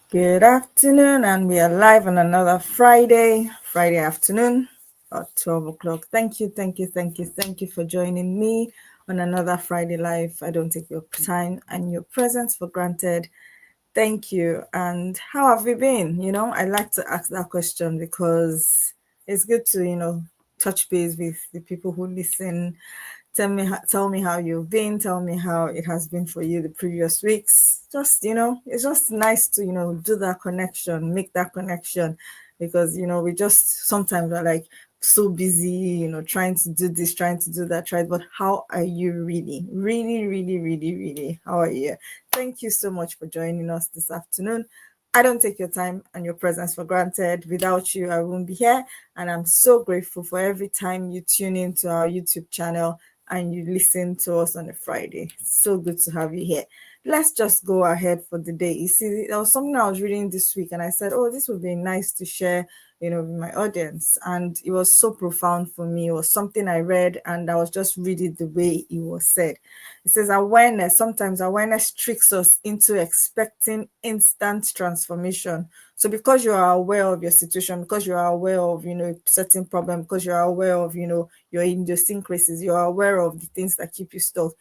Good afternoon, and we are live on another Friday afternoon at 12 o'clock. Thank you for joining me on another Friday live. I don't take your time and your presence for granted. Thank you. And how have you been? I like to ask that question because it's good to, touch base with the people who listen. Tell me how you've been. Tell me how it has been for you the previous weeks. Just, it's just nice to, do that connection, make that connection, because we just sometimes are like so busy, trying to do this, trying to do that, right? But how are you really? Really, really, really, really? How are you? Thank you so much for joining us this afternoon. I don't take your time and your presence for granted. Without you, I won't be here. And I'm so grateful for every time you tune into our YouTube channel and you listen to us on a Friday. So good to have you here. Let's just go ahead for the day. You see, there was something I was reading this week, and I said, oh, this would be nice to share, with my audience. And it was so profound for me. It was something I read, and I was just reading the way it was said. It says, awareness, sometimes awareness tricks us into expecting instant transformation. So because you are aware of your situation, because you are aware of, certain problem, because you are aware of, your idiosyncrasies, you are aware of the things that keep you stuck,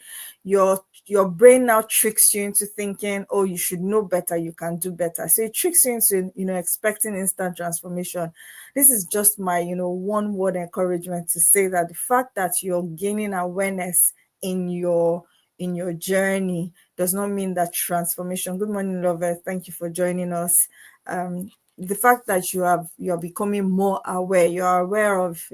your brain now tricks you into thinking, oh, you should know better, you can do better. So it tricks you into, expecting instant transformation. This is just my, one word encouragement to say that the fact that you're gaining awareness in your journey does not mean that transformation. Good morning, lovers. Thank you for joining us. The fact that you're becoming more aware, you're aware of,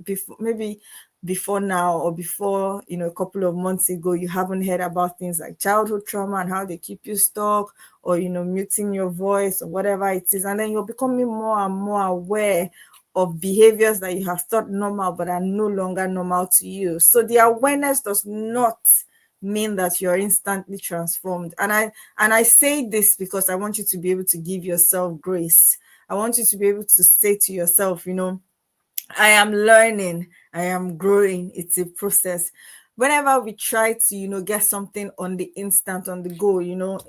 before, maybe before now, or before, a couple of months ago, you haven't heard about things like childhood trauma and how they keep you stuck, or muting your voice, or whatever it is. And then you're becoming more and more aware of behaviors that you have thought normal but are no longer normal to you. So the awareness does not mean that you're instantly transformed. And I say this because I want you to be able to give yourself grace. I want you to be able to say to yourself, I am learning, I am growing. It's a process. Whenever we try to, get something on the instant, on the go,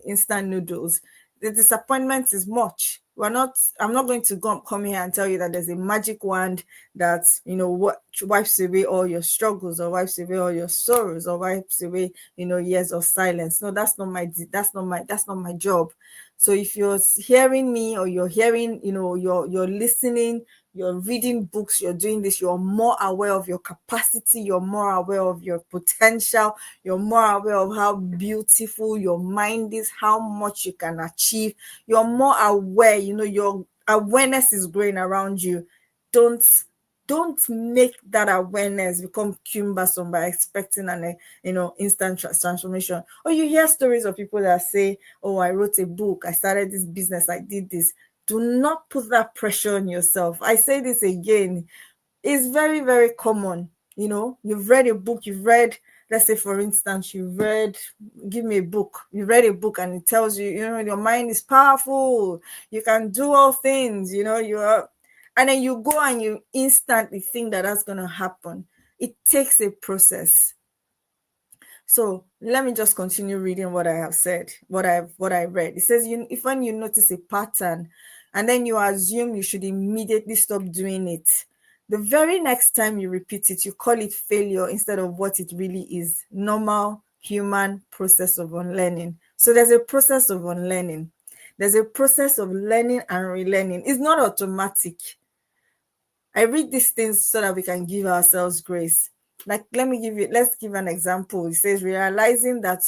instant noodles, the disappointment is much. I'm not going to come here and tell you that there's a magic wand that, what wipes away all your struggles, or wipes away all your sorrows, or wipes away, years of silence. No, that's not my job. So if you're hearing me, or you're hearing, you're listening, you're reading books, you're doing this, you're more aware of your capacity, you're more aware of your potential, you're more aware of how beautiful your mind is, how much you can achieve, you're more aware, your awareness is growing around you. Don't make that awareness become cumbersome by expecting an instant transformation. Or you hear stories of people that say, oh, I wrote a book, I started this business, I did this. Do not put that pressure on yourself. I say this again. It's very, very common. You've read a book, let's say, for instance, give me a book. You read a book and it tells you, your mind is powerful. You can do all things, and then you go and you instantly think that that's going to happen. It takes a process. So let me just continue reading what I have said, what I read. It says, if when you notice a pattern and then you assume you should immediately stop doing it, the very next time you repeat it, you call it failure instead of what it really is: normal human process of unlearning. So there's a process of unlearning. There's a process of learning and relearning. It's not automatic. I read these things so that we can give ourselves grace. Like, let's give an example. It says, realizing that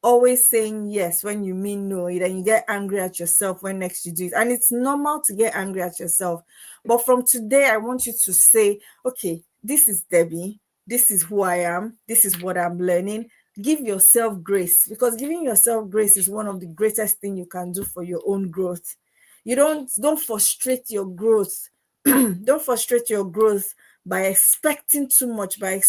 always saying yes when you mean no, then you get angry at yourself when next you do it. And it's normal to get angry at yourself. But from today, I want you to say, okay, this is Debbie. This is who I am. This is what I'm learning. Give yourself grace, because giving yourself grace is one of the greatest things you can do for your own growth. You don't frustrate your growth. Don't frustrate your growth by expecting too much, by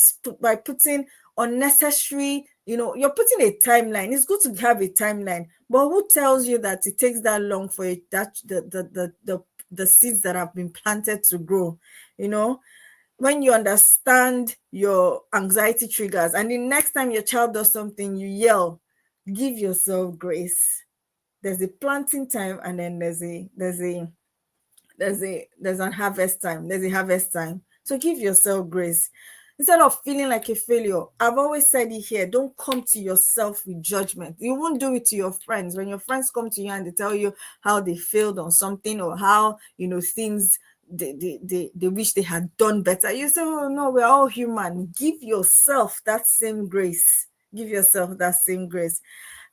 putting unnecessary, you're putting a timeline. It's good to have a timeline, but who tells you that it takes that long for it, that the seeds that have been planted to grow? When you understand your anxiety triggers, and the next time your child does something, you yell, give yourself grace. There's a planting time, and then there's an harvest time. There's a harvest time. So give yourself grace. Instead of feeling like a failure, I've always said it here, don't come to yourself with judgment. You won't do it to your friends. When your friends come to you and they tell you how they failed on something, or how, things they wish they had done better, you say, oh no, we're all human. Give yourself that same grace. Give yourself that same grace.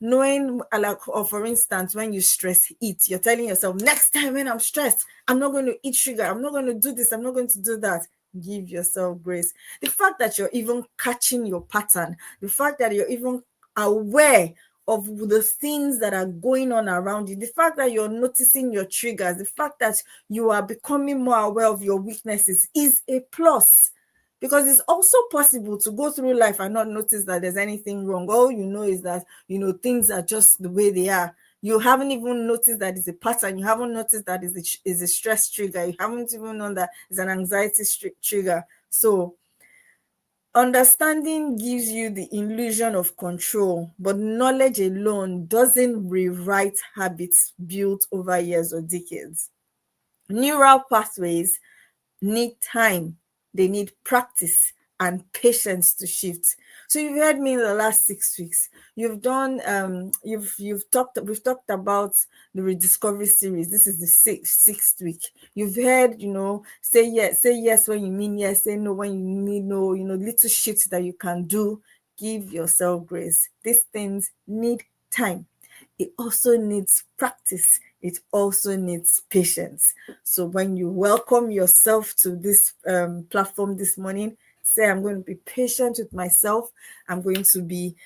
Knowing, like, or for instance, when you stress eat, you're telling yourself, next time when I'm stressed, I'm not going to eat sugar, I'm not going to do this, I'm not going to do that. Give yourself grace. The fact that you're even catching your pattern, the fact that you're even aware of the things that are going on around you, the fact that you're noticing your triggers, the fact that you are becoming more aware of your weaknesses is a plus. Because it's also possible to go through life and not notice that there's anything wrong. All you know is that, things are just the way they are. You haven't even noticed that it's a pattern. You haven't noticed that it's a stress trigger. You haven't even known that it's an anxiety trigger. So understanding gives you the illusion of control, but knowledge alone doesn't rewrite habits built over years or decades. Neural pathways need time, they need practice and patience to shift. So you've heard me in the last 6 weeks. You've done we've talked about the Rediscovery Series. This is the sixth week. You've heard, say yes when you mean yes, say no when you mean no, little shifts that you can do. Give yourself grace. These things need time. It also needs practice. It also needs patience. So when you welcome yourself to this platform this morning, say, I'm going to be patient with myself. I'm going to be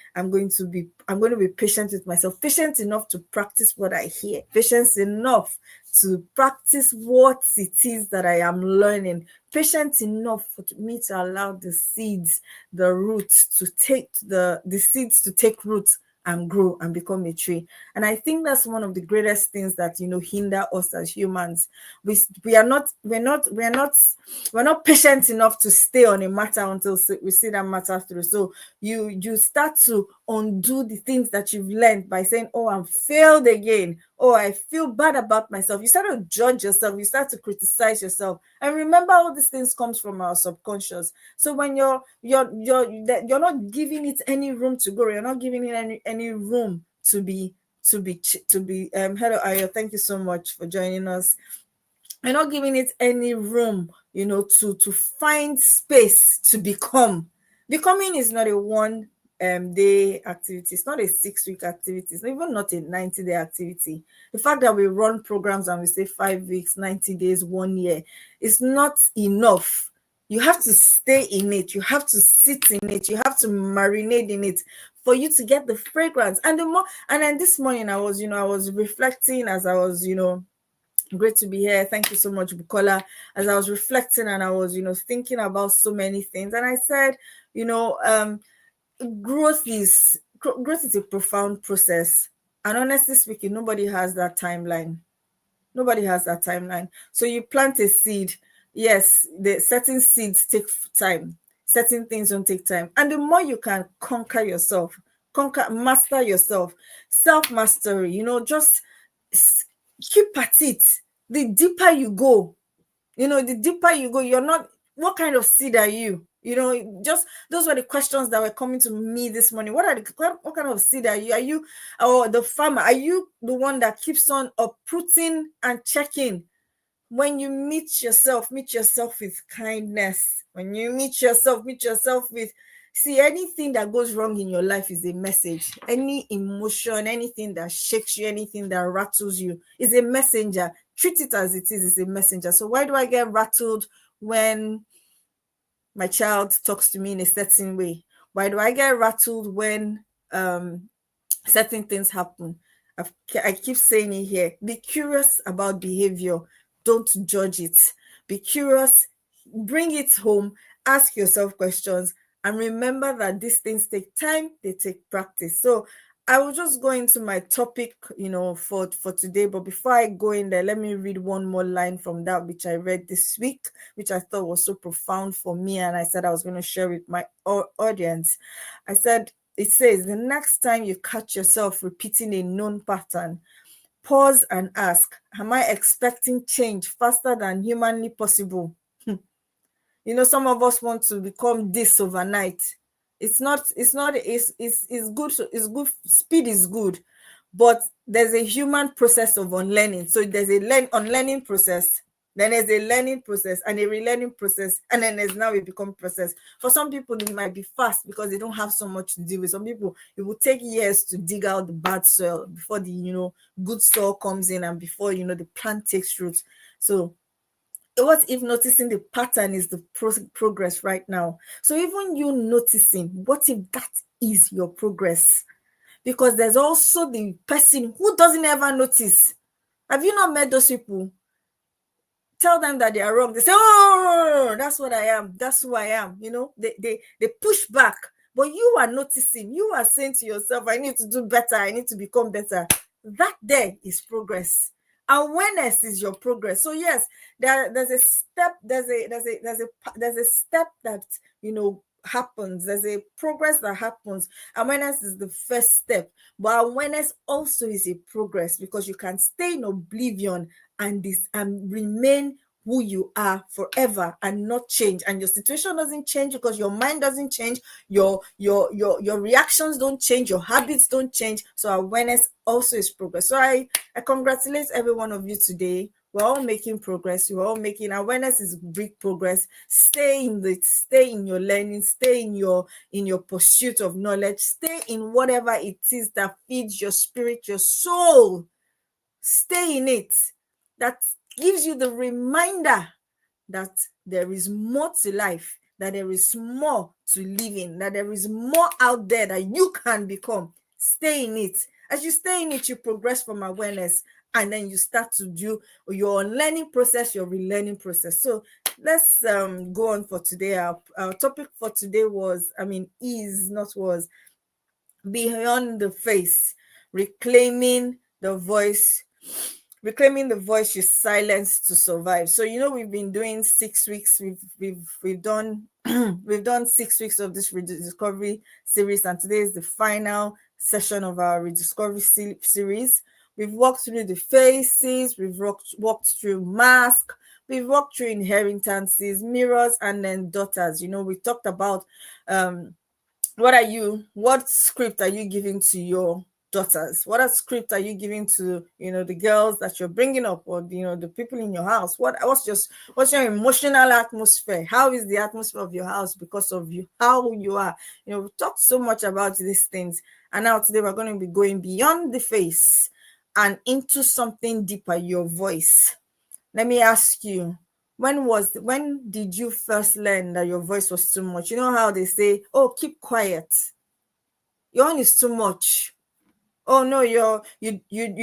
patient with myself, patient enough to practice what I hear, patience enough to practice what it is that I am learning, patient enough for me to allow the seeds, the roots to take the seeds to take root and grow and become a tree. And I think that's one of the greatest things that hinder us as humans. We're not patient enough to stay on a matter until we see that matter through. So you start to undo the things that you've learned by saying, oh, I'm failed again. Oh, I feel bad about myself. You start to judge yourself. You start to criticize yourself. And remember, all these things comes from our subconscious. So when you're not giving it any room to grow, you're not giving it any room to be hello Ayo, thank you so much for joining us. You're not giving it any room, to find space to become. Becoming is not a one day activity. It's not a 6-week activity. It's even not a 90-day activity. The fact that we run programs and we say 5 weeks, 90 days, 1 year, is not enough. You have to stay in it. You have to sit in it. You have to marinate in it for you to get the fragrance. And then this morning I was reflecting as I was, great to be here. Thank you so much, Bukola. As I was reflecting and I was, thinking about so many things, and I said, growth is a profound process. And honestly speaking, nobody has that timeline. Nobody has that timeline. So you plant a seed. Yes, the certain seeds take time. Certain things don't take time. And the more you can master yourself, self-mastery, just keep at it. The deeper you go, you're not, what kind of seed are you? Just those were the questions that were coming to me this morning. What kind of seed are you? Are you, or the farmer? Are you the one that keeps on uprooting and checking? When you meet yourself with kindness. When you meet yourself with, see, anything that goes wrong in your life is a message. Any emotion, anything that shakes you, anything that rattles you is a messenger. Treat it as it is. It's a messenger. So why do I get rattled when my child talks to me in a certain way? Why do I get rattled when certain things happen? I keep saying it here. Be curious about behavior. Don't judge it. Be curious. Bring it home. Ask yourself questions. And remember that these things take time. They take practice. So I will just go into my topic, for today. But before I go in there, let me read one more line from that which I read this week, which I thought was so profound for me. And I said I was going to share with my audience. It says, the next time you catch yourself repeating a known pattern, pause and ask, am I expecting change faster than humanly possible? Some of us want to become this overnight. It's good. It's good. Speed is good, but there's a human process of unlearning. So there's a unlearning process, then there's a learning process and a relearning process, and then there's now a become process. For some people, it might be fast because they don't have so much to deal with. Some people, it will take years to dig out the bad soil before the good soil comes in, and before the plant takes root. So what if noticing the pattern is the progress right now? So even you noticing, what if that is your progress? Because there's also the person who doesn't ever notice. Have you not met those people? Tell them that they are wrong. They say, oh, that's what I am. That's who I am. They push back. But you are noticing. You are saying to yourself, I need to do better. I need to become better. That there is progress. Awareness is your progress. So yes, there's a step. There's a step that happens. There's a progress that happens. Awareness is the first step, but awareness also is a progress, because you can stay in oblivion and remain who you are forever and not change, and your situation doesn't change because your mind doesn't change, your reactions don't change, your habits don't change. So awareness also is progress. So I congratulate every one of you today. We're all making progress. We're all making awareness is big progress. Stay in your learning, stay in your pursuit of knowledge, stay in whatever it is that feeds your spirit, your soul. Stay in it. That gives you the reminder that there is more to life, that there is more to living, that there is more out there that you can become. Stay in it. As you stay in it, you progress from awareness, and then you start to do your learning process, your relearning process. So let's go on for today. Our topic for today was beyond the face, reclaiming the voice you silenced to survive. So we've been doing 6 weeks. We've done we've done 6 weeks of this Rediscovery series, and today is the final session of our Rediscovery series. We've walked through the faces, we've walked through mask, we've walked through inheritances, mirrors, and then daughters. We talked about what script are you giving to your daughters? What script are you giving to the girls that you're bringing up, or the people in your house? What's your emotional atmosphere? How is the atmosphere of your house because of you, how you are? We've talked so much about these things, and now today we're going to be going beyond the face and into something deeper, your voice. Let me ask you, when did you first learn that your voice was too much? You know how they say, oh, keep quiet, your own is too much. Oh no, you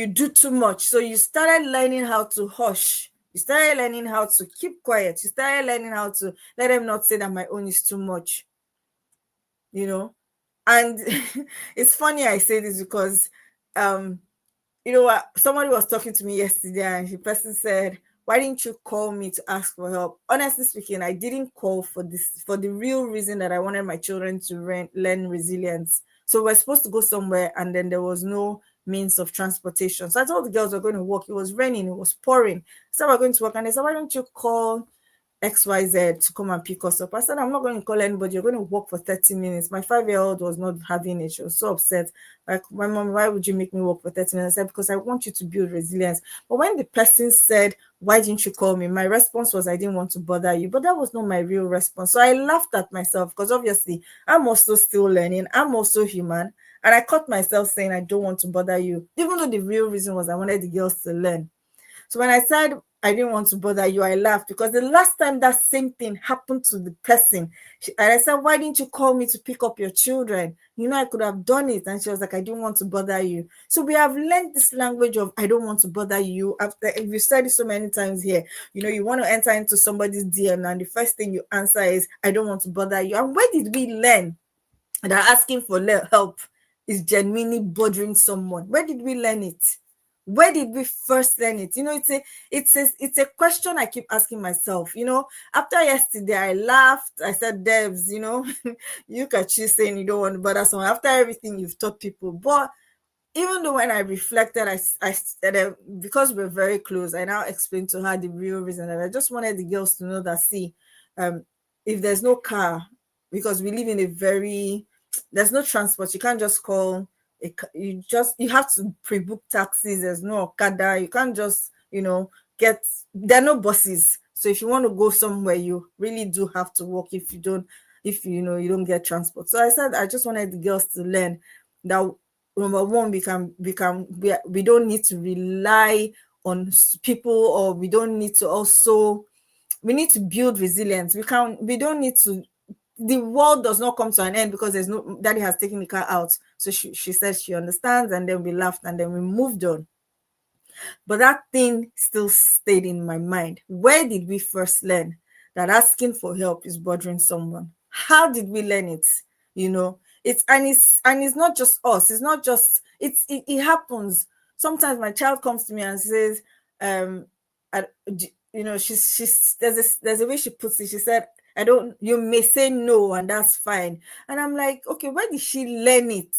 do too much. So you started learning how to hush. You started learning how to keep quiet. You started learning how to let them not say that my own is too much. And it's funny I say this because somebody was talking to me yesterday, and the person said, why didn't you call me to ask for help? Honestly speaking, I didn't call for the real reason that I wanted my children to learn resilience. So we're supposed to go somewhere, and then there was no means of transportation. So I told the girls we're going to walk. It was raining, it was pouring. So we're going to work, and they said, why don't you call XYZ to come and pick us up? I said, I'm not going to call anybody. You're going to walk for 30 minutes. My 5-year-old was not having it. She was so upset. Like, my mom, why would you make me walk for 30 minutes? I said, because I want you to build resilience. But when the person said, why didn't you call me? My response was, I didn't want to bother you. But that was not my real response. So I laughed at myself, because obviously I'm also still learning. I'm also human. And I caught myself saying, I don't want to bother you, even though the real reason was I wanted the girls to learn. So when I said I didn't want to bother you, I laughed, because the last time that same thing happened to the person, and I said, why didn't you call me to pick up your children? I could have done it. And she was like, I didn't want to bother you. So we have learned this language of I don't want to bother you. After we've said it so many times here, you want to enter into somebody's DM, and the first thing you answer is, I don't want to bother you. And where did we learn that asking for help is genuinely bothering someone? Where did we learn it? Where did we first learn it? It's a question I keep asking myself. After yesterday, I laughed. I said, Debs, you catch you saying you don't want to bother someone after everything you've taught people. But even though when I reflected, because we're very close, I now explained to her the real reason. And I just wanted the girls to know that, see, um, if there's no car, because we live in a very, there's no transport, you can't just call you have to pre-book taxis. There's no Okada. You can't just, get, there are no buses. So if you want to go somewhere, you really do have to walk if you don't, if you don't get transport. So I said I just wanted the girls to learn that, number one, we don't need to rely on people, or we need to build resilience. We don't need to, the world does not come to an end because there's no, daddy has taken the car out. So she said she understands, and then we laughed, and then we moved on. But that thing still stayed in my mind. Where did we first learn that asking for help is bothering someone? How did we learn it? It's not just us. It's not just it happens. Sometimes my child comes to me and says, I, she's there's a way she puts it. She said, I don't, you may say no, and that's fine. And I'm like, okay, where did she learn it?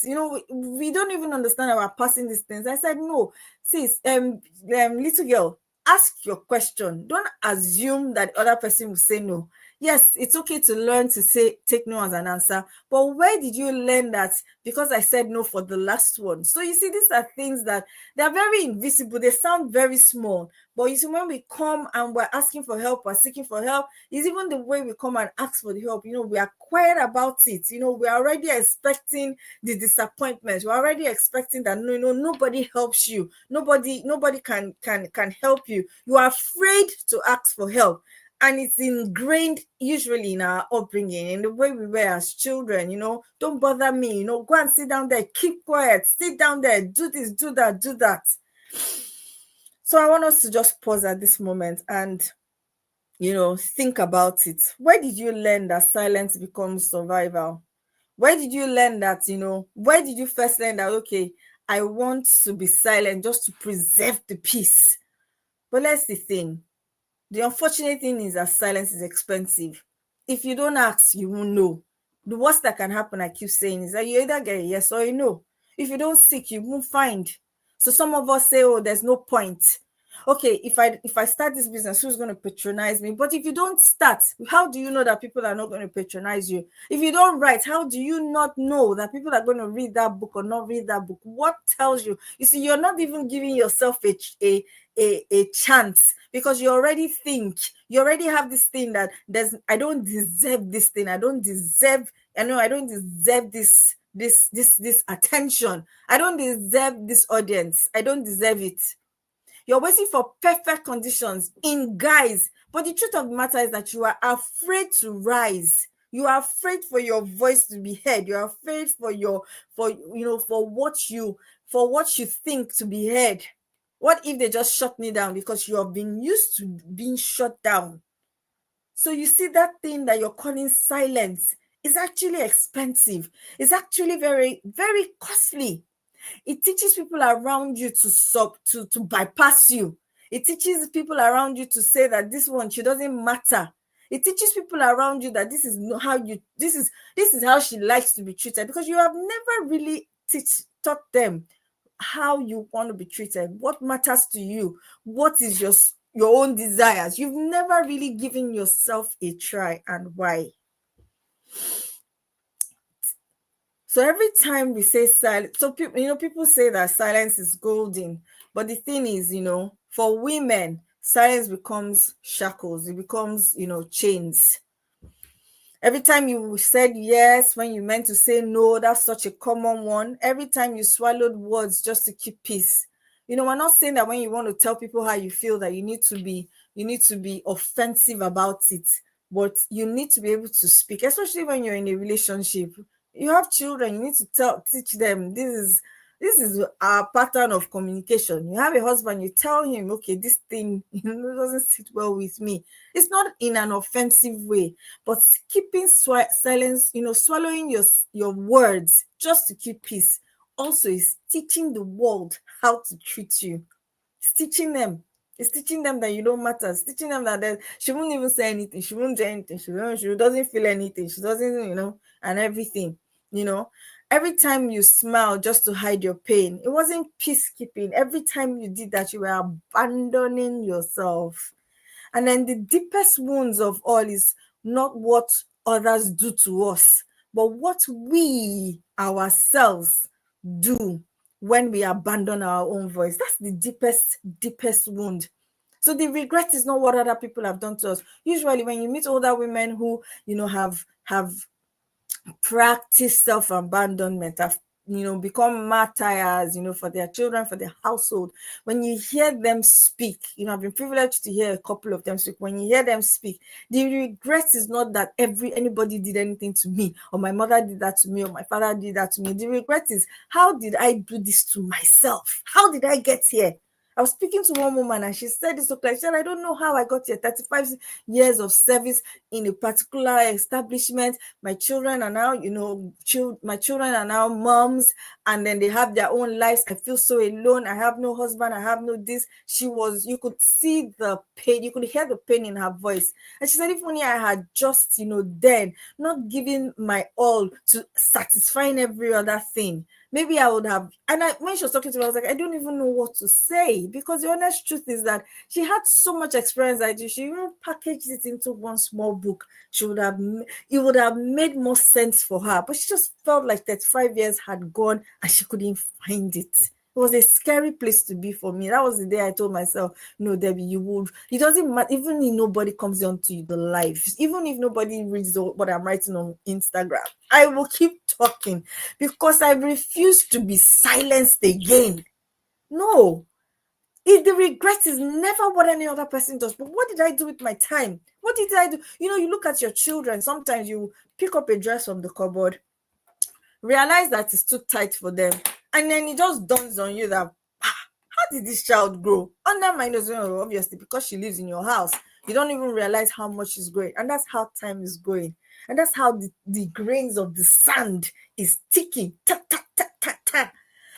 We don't even understand how we're passing these things. I said, no, sis, little girl, ask your question. Don't assume that the other person will say no. Yes, it's okay to learn to say take no as an answer, but where did you learn that? Because I said no for the last one. So you see, these are things that they're very invisible. They sound very small, but you see, when we come and we're asking for help or seeking for help, is even the way we come and ask for the help. We are quiet about it. We're already expecting the disappointment. We're already expecting that nobody helps you. Nobody can help you. You are afraid to ask for help. And it's ingrained usually in our upbringing, in the way we were as children. Don't bother me, go and sit down there, keep quiet, sit down there, do this, do that, do that. So I want us to just pause at this moment and think about it. Where did you learn that silence becomes survival? Where did you learn that, where did you first learn that, okay, I want to be silent just to preserve the peace? But that's the thing. The unfortunate thing is that silence is expensive. If you don't ask, you won't know. The worst that can happen, I keep saying, is that you either get a yes or a no. If you don't seek, you won't find. So some of us say, oh, there's no point. Okay, if I start this business, who's going to patronize me? But if you don't start, how do you know that people are not going to patronize you? If you don't write, how do you not know that people are going to read that book or not read that book? What tells you? You see, you're not even giving yourself a chance, because you already have this thing that I don't deserve this thing. I don't deserve this attention. I don't deserve this audience. I don't deserve it. You're waiting for perfect conditions in guys. But the truth of the matter is that you are afraid to rise. You are afraid for your voice to be heard. You're afraid for what you think to be heard. What if they just shut me down? Because you have been used to being shut down. So you see, that thing that you're calling silence is actually expensive. It's actually very, very costly. It teaches people around you to bypass you. It teaches people around you to say that this one, she doesn't matter. It teaches people around you that this is how she likes to be treated, because you have never really taught them how you want to be treated, what matters to you, what is your own desires. You've never really given yourself a try, and why? So every time we say silence, so people say that silence is golden, but the thing is, for women, silence becomes shackles. It becomes, chains. Every time you said yes when you meant to say no, that's such a common one. Every time you swallowed words just to keep peace. We're not saying that when you want to tell people how you feel that you need to be offensive about it, but you need to be able to speak, especially when you're in a relationship. You have children, you need to teach them this is our pattern of communication. You have a husband, you tell him, okay, this thing doesn't sit well with me. It's not in an offensive way, but keeping silence, swallowing your words just to keep peace, also is teaching the world how to treat you. It's teaching them. It's teaching them that you don't matter. It's teaching them that she won't even say anything. She won't do anything. She doesn't feel anything. She doesn't, and everything, you know. Every time you smile just to hide your pain, it wasn't peacekeeping. Every time you did that, you were abandoning yourself. And then the deepest wounds of all is not what others do to us, but what we ourselves do when we abandon our own voice. That's the deepest wound. So the regret is not what other people have done to us. Usually when you meet older women who, have practice self-abandonment, have become martyrs, for their children, for their household. When you hear them speak, I've been privileged to hear a couple of them speak. When you hear them speak, the regret is not that anybody did anything to me, or my mother did that to me, or my father did that to me. The regret is, how did I do this to myself? How did I get here? I was speaking to one woman and she said this so clear. She said, I don't know how I got here. 35 years of service in a particular establishment. My children are now, my children are now moms, and then they have their own lives. I feel so alone. I have no husband. I have no this. You could see the pain. You could hear the pain in her voice. And she said, if only I had just, then not giving my all to satisfying every other thing, maybe I would have. And when she was talking to me, I was like, I don't even know what to say, because the honest truth is that she had so much experience that she even packaged it into one small book. It would have made more sense for her, but she just felt like 35 years had gone and she couldn't find it. It was a scary place to be for me. That was the day I told myself, no, Debbie, it doesn't matter, even if nobody comes on to the live, even if nobody reads what I'm writing on Instagram, I will keep talking, because I refuse to be silenced again. No, the regret is never what any other person does, but what did I do with my time? What did I do? You look at your children, sometimes you pick up a dress from the cupboard, realize that it's too tight for them, and then it just dawns on you that, how did this child grow? Under my nose, obviously, because she lives in your house, you don't even realize how much she's growing. And that's how time is going. And that's how the grains of the sand is ticking. Ta, ta, ta, ta, ta.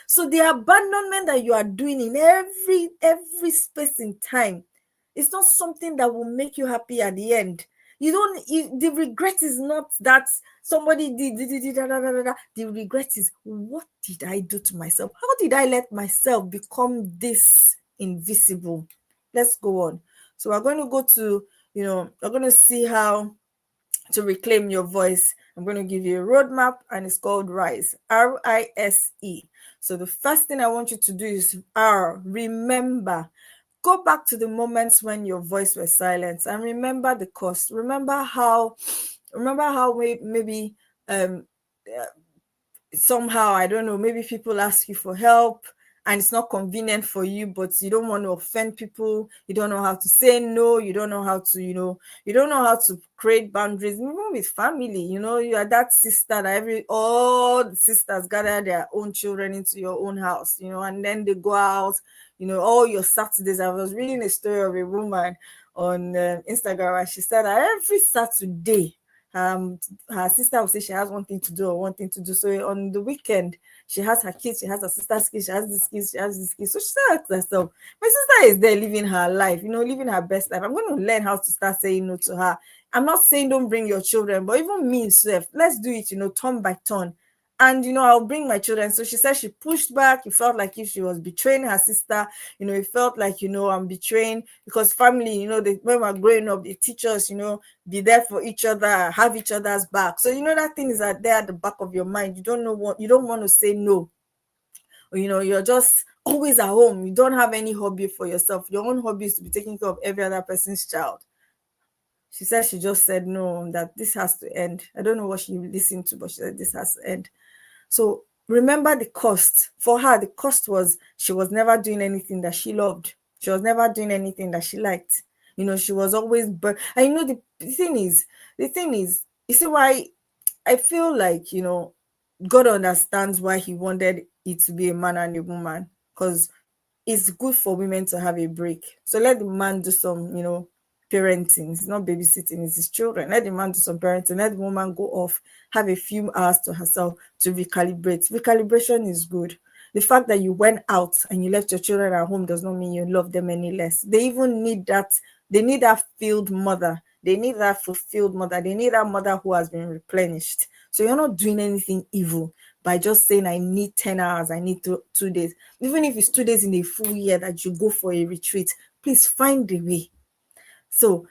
So the abandonment that you are doing in every space in time, it's not something that will make you happy at the end. The regret is not that somebody did da, da, da, da. The regret is, what did I do to myself? How did I let myself become this invisible? Let's go on. So we're going to go to, we're going to see how to reclaim your voice. I'm going to give you a roadmap, and it's called R.I.S.E. R-I-S-E. So the first thing I want you to do is remember. Go back to the moments when your voice was silenced and remember the cost. Remember how maybe somehow, I don't know, maybe people ask you for help and it's not convenient for you, but you don't want to offend people. You don't know how to say no. You don't know how to, you don't know how to create boundaries, even with family. You are that sister that all the sisters gather their own children into your own house, and then they go out, all your Saturdays. I was reading a story of a woman on Instagram, and she said that every Saturday, her sister will say she has one thing to do or one thing to do. So on the weekend, she has her kids, she has her sister's kids, she has this kids, she has this kids. So she asked herself, my sister is there living her life, living her best life. I'm going to learn how to start saying no to her. I'm not saying don't bring your children, but even me, self, let's do it, turn by turn. And I'll bring my children. So she said she pushed back. It felt like if she was betraying her sister. It felt like, I'm betraying, because family, when we're growing up, they teach us, be there for each other, have each other's back. So that thing is there at the back of your mind. You don't want to say no. Or, you're just always at home. You don't have any hobby for yourself. Your own hobby is to be taking care of every other person's child. She said she just said no, that this has to end. I don't know what she listened to, but she said this has to end. So remember the cost. For her, the cost was she was never doing anything that she loved. She was never doing anything that she liked. She was always and the thing is, you see why I feel like, God understands why he wanted it to be a man and a woman, because it's good for women to have a break. So let the man do some, parenting. It's not babysitting, it's his children. Let the man do some parenting. Let the woman go off, have a few hours to herself to recalibrate. Recalibration is good. The fact that you went out and you left your children at home does not mean you love them any less. They even need that. They need that filled mother. They need that fulfilled mother. They need that mother who has been replenished. So you're not doing anything evil by just saying I need 10 hours, I need 2 days. Even if it's 2 days in a full year that you go for a retreat, please find the way. So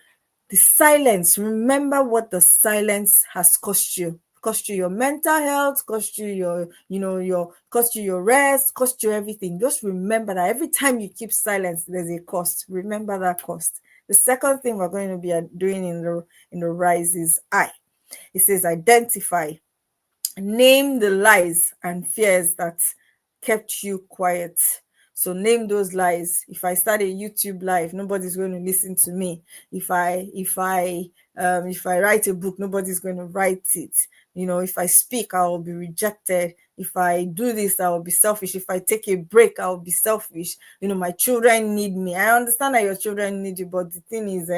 the silence, remember what the silence has cost you. Cost you your mental health, cost you your rest, cost you everything. Just remember that every time you keep silence, there's a cost. Remember that cost. The second thing we're going to be doing in the R.I.S.E is I. It says identify. Name the lies and fears that kept you quiet. So name those lies. If I start a YouTube live, nobody's going to listen to me. If I write a book, nobody's going to write it. If I speak, I will be rejected. If I do this, I will be selfish. If I take a break, I will be selfish. My children need me. I understand that your children need you, but the thing is,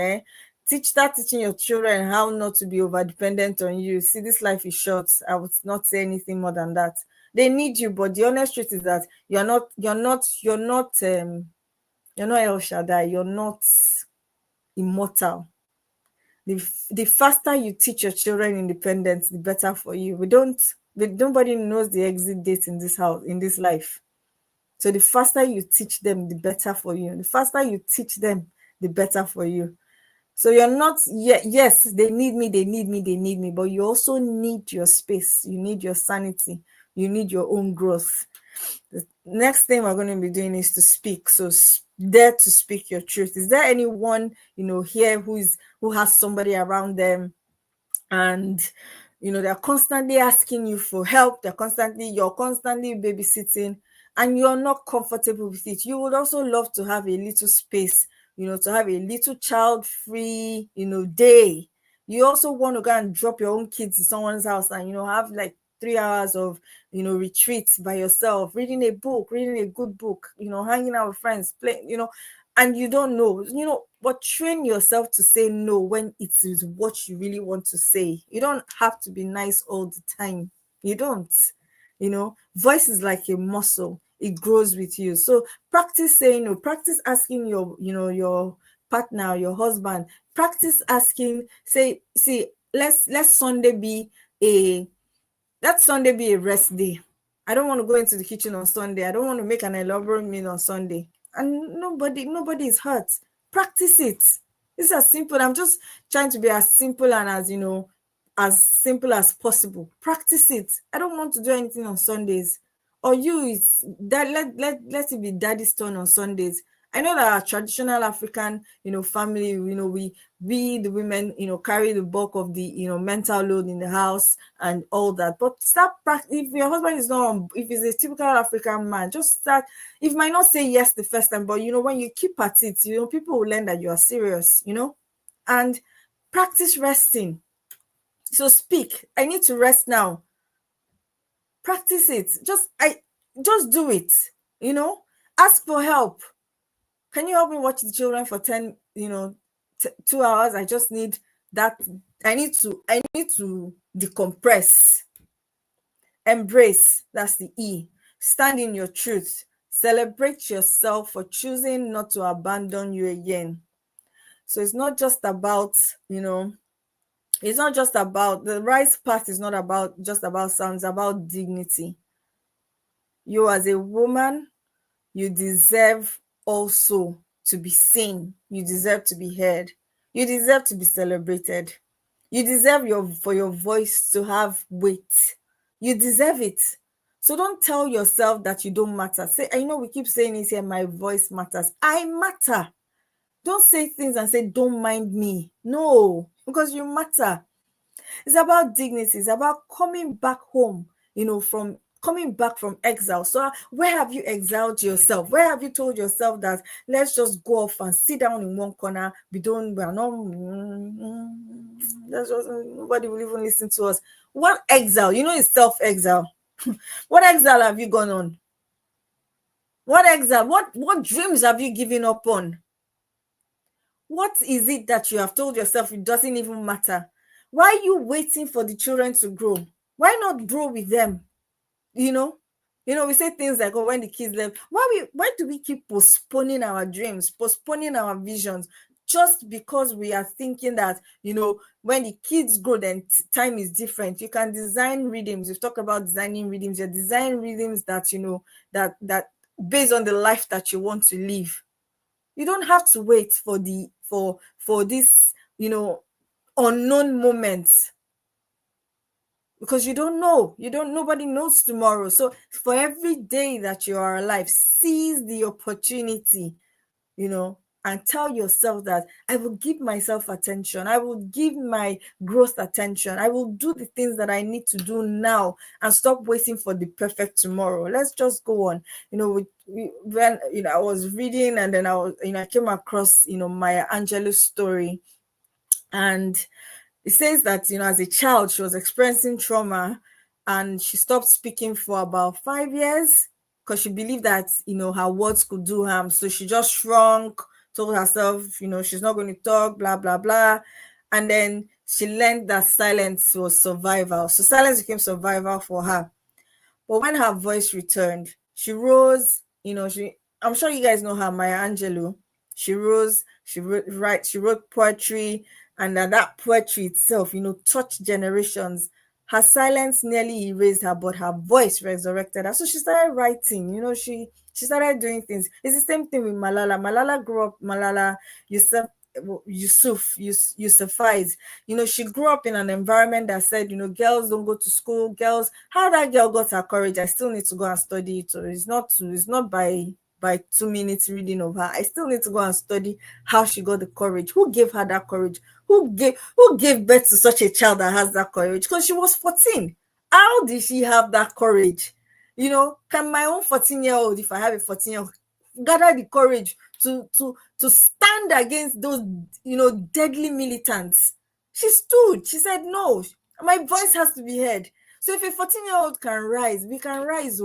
start teaching your children how not to be over dependent on you. See, this life is short. I would not say anything more than that. They need you, but the honest truth is that you're not El Shaddai. You're not immortal. The faster you teach your children independence, the better for you. Nobody knows the exit date in this house, in this life. So the faster you teach them, the better for you. The faster you teach them, the better for you. So you're not, yes, they need me, but you also need your space. You need your sanity. You need your own growth. The next thing we're going to be doing is to speak. So dare to speak your truth. Is there anyone, here who has somebody around them and they're constantly asking you for help, you're constantly babysitting, and you're not comfortable with it? You would also love to have a little space, to have a little child-free, day. You also want to go and drop your own kids in someone's house and have like 3 hours of retreat by yourself, reading a good book, hanging out with friends, playing, and you don't know, but train yourself to say no when it is what you really want to say. You don't have to be nice all the time. You don't. Voice is like a muscle. It grows with you. So practice saying no. Practice asking your partner, your husband. Practice asking. See, let Sunday be a rest day. I don't want to go into the kitchen on Sunday. I don't want to make an elaborate meal on Sunday. And nobody is hurt. Practice it. It's as simple. I'm just trying to be as simple and as simple as possible. Practice it. I don't want to do anything on Sundays. Or it's that let it be daddy's turn on Sundays. I know that our traditional African, family, we the women, carry the bulk of the, mental load in the house and all that. But start practice. If your husband is not, if he's a typical African man, just start. If might not say yes the first time, but when you keep at it, people will learn that you are serious, and practice resting. So speak. I need to rest now. Practice it. Just do it. Ask for help. Can you help me watch the children for 2 hours? I just need that. I need to decompress. Embrace, that's the E. Stand in your truth. Celebrate yourself for choosing not to abandon you again. So it's not just about, it's not just about the right path. Is not about just about sounds, about dignity. You as a woman, you deserve also to be seen. You deserve to be heard. You deserve to be celebrated. You deserve for your voice to have weight. You deserve it. So don't tell yourself that you don't matter. Say, I know we keep saying it here, my voice matters. I matter. Don't say things and say, don't mind me. No, because you matter. It's about dignity. It's about coming back home, from coming back from exile. So where have you exiled yourself? Where have you told yourself that let's just go off and sit down in one corner? Nobody will even listen to us. What exile? It's self-exile. What exile have you gone on? What exile? What dreams have you given up on? What is it that you have told yourself it doesn't even matter? Why are you waiting for the children to grow? Why not grow with them? We say things like, oh, when the kids left, why do we keep postponing our dreams, postponing our visions? just because we are thinking that, when the kids grow, then time is different. You can design rhythms. We've talked about designing rhythms. You design rhythms that, that based on the life that you want to live. You don't have to wait for this, unknown moments, because you don't know. Nobody knows tomorrow. So for every day that you are alive, seize the opportunity, and tell yourself that I will give myself attention. I will give my growth attention. I will do the things that I need to do now and stop waiting for the perfect tomorrow. Let's just go on. When I was reading, and then I came across Maya Angelou's story, and it says that as a child she was experiencing trauma, and she stopped speaking for about 5 years because she believed that her words could do harm. So she just shrunk, told herself she's not going to talk, blah blah blah. And then she learned that silence was survival. So silence became survival for her. But when her voice returned, she rose. I'm sure you guys know her, Maya Angelou. She rose, she wrote poetry, and that poetry itself, touched generations. Her silence nearly erased her, but her voice resurrected her. So she started writing, she started doing things. It's the same thing with Malala. Malala grew up, Malala Yusuf, Yusufides. She grew up in an environment that said, girls don't go to school. Girls, how that girl got her courage, I still need to go and study it. So it's not by 2 minutes reading of her. I still need to go and study how she got the courage. Who gave her that courage? Who gave birth to such a child that has that courage? Because she was 14. How did she have that courage? Can my own 14-year-old, if I have a 14-year-old, gather the courage to stand against those deadly militants? She stood. She said, no, my voice has to be heard. So if a 14-year-old can rise, we can rise.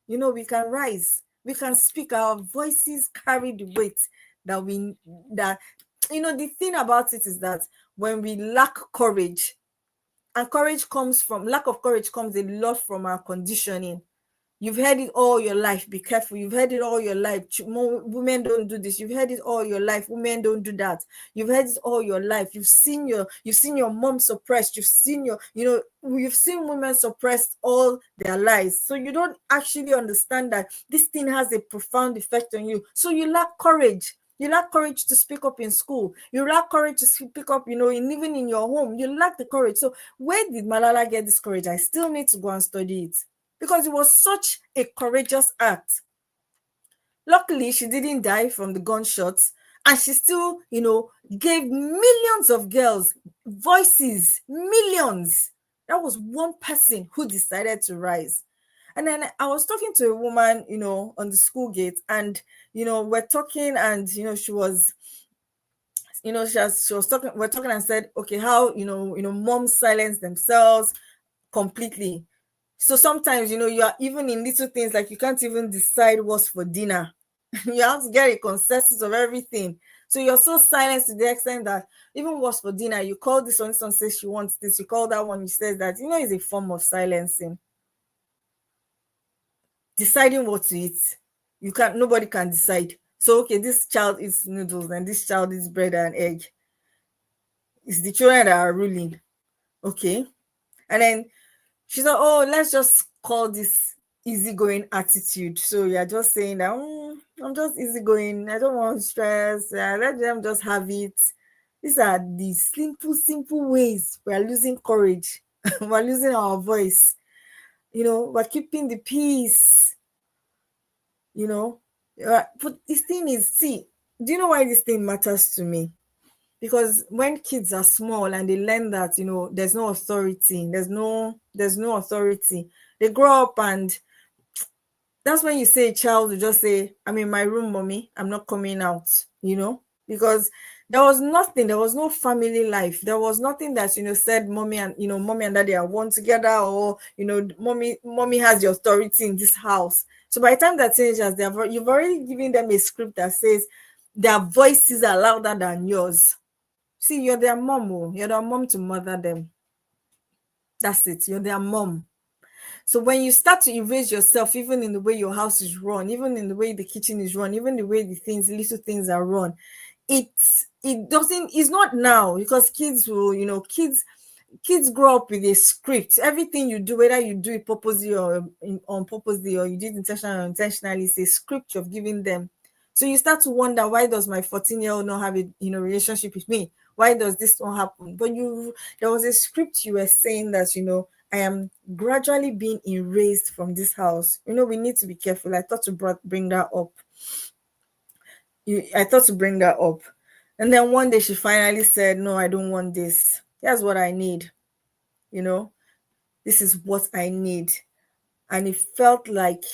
We can rise. We can speak. Our voices carry the weight that the thing about it is that when we lack courage, and lack of courage comes a lot from our conditioning. You've heard it all your life. Be careful. You've heard it all your life. Women don't do this. You've heard it all your life. Women don't do that. You've heard it all your life. You've seen your mom suppressed. You've seen women suppressed all their lives. So you don't actually understand that this thing has a profound effect on you. So you lack courage. You lack courage to speak up in school. You lack courage to speak up, even in your home. You lack the courage. So where did Malala get this courage? I still need to go and study it, because it was such a courageous act. Luckily, she didn't die from the gunshots, and she still, gave millions of girls voices, millions. That was one person who decided to rise. And then I was talking to a woman, on the school gate, and, we're talking, and, she was, she was talking, we're talking, and said, okay, how, moms silence themselves completely. So sometimes, you are even in little things, like you can't even decide what's for dinner. You have to get a consensus of everything. So you're so silent to the extent that even what's for dinner, you call this one says she wants this, you call that one, you says that, is a form of silencing. Deciding what to eat, nobody can decide. So, okay, this child eats noodles and this child eats bread and egg. It's the children that are ruling. Okay. And then she said, oh, let's just call this easygoing attitude. So you're just saying that, I'm just easygoing. I don't want stress. Let them just have it. These are the simple ways we are losing courage. We're losing our voice. We're keeping the peace. But this thing is, see, do you know why this thing matters to me? Because when kids are small and they learn that there's no authority, there's no authority, they grow up, and that's when you say a child will just say, I'm in my room, mommy, I'm not coming out, because there was no family life. There was nothing that said mommy and daddy are one together, or mommy has the authority in this house. So by the time that teenagers, you've already given them a script that says their voices are louder than yours. See, you're their mom. You're their mom to mother them. That's it. You're their mom. So when you start to erase yourself, even in the way your house is run, even in the way the kitchen is run, even the way little things are run, it it doesn't, it's not now, because kids will, kids grow up with a script. Everything you do, whether you do it purposely or on purposely, or you did intentionally or intentionally, is a script you've given them. So you start to wonder, why does my 14-year-old not have a relationship with me? Why does this not happen? But there was a script you were saying that, I am gradually being erased from this house. We need to be careful. I thought to bring that up. I thought to bring that up. And then one day she finally said, no, I don't want this. Here's what I need. You know, this is what I need. And it felt like,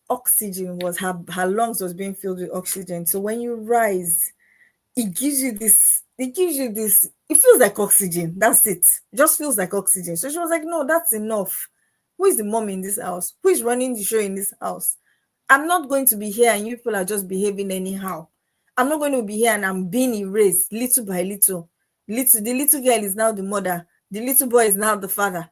oxygen was her lungs was being filled with oxygen. So when you rise, it feels like oxygen. That's it. It just feels like oxygen. So she was like, no, that's enough. Who is the mom in this house? Who is running the show in this house? I'm not going to be here and you people are just behaving anyhow. I'm not going to be here and I'm being erased little by little. The little girl is now the mother. The little boy is now the father.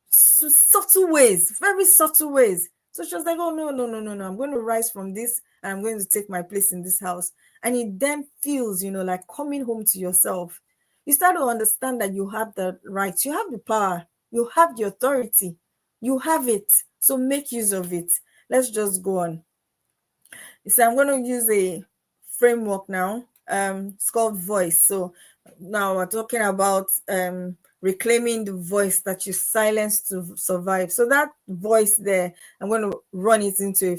Subtle ways, very subtle ways. So she was like, oh, no, no, no, no, no. I'm going to rise from this and I'm going to take my place in this house. And it then feels, like coming home to yourself. You start to understand that you have the rights, you have the power, you have the authority, you have it. So make use of it. Let's just go on. So I'm going to use a framework now. It's called V.O.I.C.E. So now we're talking about reclaiming the voice that you silenced to survive. So that voice there, I'm going to run it into a